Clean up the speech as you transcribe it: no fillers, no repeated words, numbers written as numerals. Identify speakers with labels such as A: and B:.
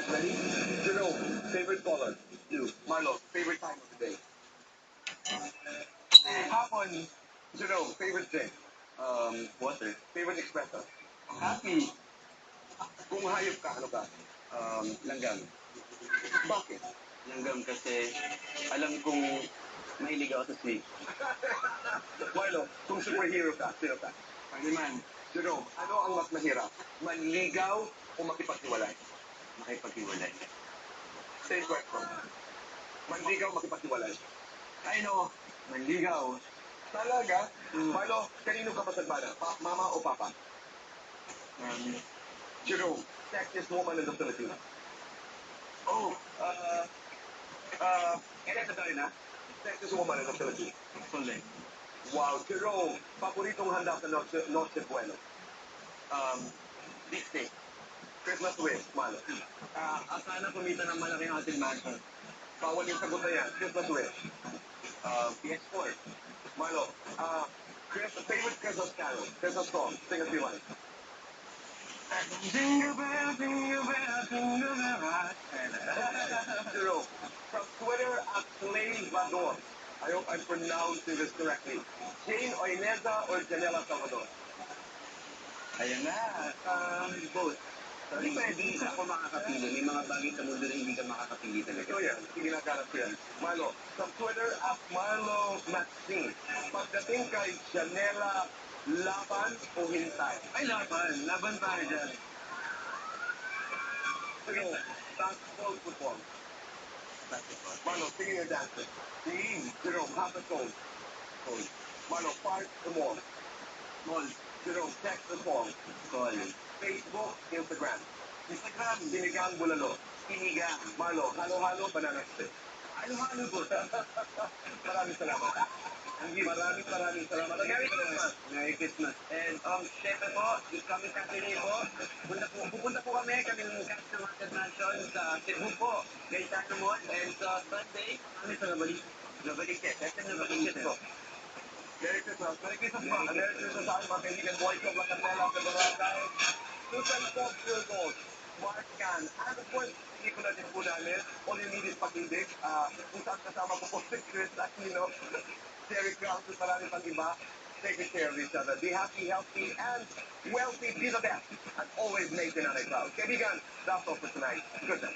A: guys ready? Jerome, favorite color? Blue. Marlo, favorite time of the day? Hapon, Jerome, favorite drink? Water. Favorite espresso? Happy. Kung hayop ka, ano ka? Langgam. Bakit? Langgam kasi alam kong mahilig ako sa snake. Marlo, kung superhero ka, sino ka? Spider-Man. Jerome, ano ang mas mahirap? Manligaw o makipaghiwalay? Makipaghiwalay. Same question. Manligaw, makipaghiwalay. I know. Manligaw. Talaga? Marlo, kanino ka masagmana? Mama o papa? Jerome, sexiest woman in the Philippines. Oh, Electric na? Sexiest woman in the Philippines. Solid. Wow, Jerome, paboritong handa sa Noche Buena. Beef steak. Christmas wish, Marlo. Sana kumita ng malaking ating mansion. Bawal yung sagot na yan. Christmas wish. PS4. Marlo, favorite Christmas carol, Christmas song, sing a few lines. Jingle bell, jingle bell, jingle bell rock. Jerome, from Twitter at Slave Vador. I hope I'm pronouncing this correctly. Jane Oineza or Janela Salvador? Ayan na. Both. Sorry, hindi ako makakapili. May mga bagay sa mundo na hindi ka makakapili talaga. Ito yan. Sige na ganap yan. Marlo, from Twitter at Marlo Maxine. Pagdating kay Janela, laban o hintay? Ay, laban. Laban tayo dyan. Sige, basketball, football. Basketball. Marlo, singing or dancing? Singing. Jerome, hot or cold? Cold. Marlo, park or mall? Mall. Jerome, text or call? Call. Facebook, Instagram. Instagram, sinigang bulalo. Sinigang. Marlo, halo-halo, banana split. Halo-halo po. Maraming salamat. Maraming salamat. Merry Christmas. Merry Christmas. And, syempre po, this coming Saturday po, pupunta po kami ng Castro Market Mansion sa Cebu po, Gaetano Mall, and sa Sunday, kami sa Nabaliches. SM Nabaliches po. Merry Christmas. Merry Christmas po. Merry Christmas sa aking mga kaibigan, boys of La Candela, sa Barangay. Susan Pop, Pure Gold, Mark Can. And of course, pelikula din po namin, All You Need Is Pag-ibig. Kung saan kasama ko po si Chris Aquino, Terry Krause, marami pang iba. Take care of each other. Be happy, healthy, and wealthy. Be the best. And always make the night proud. Kaibigan, that's all for tonight. Good night.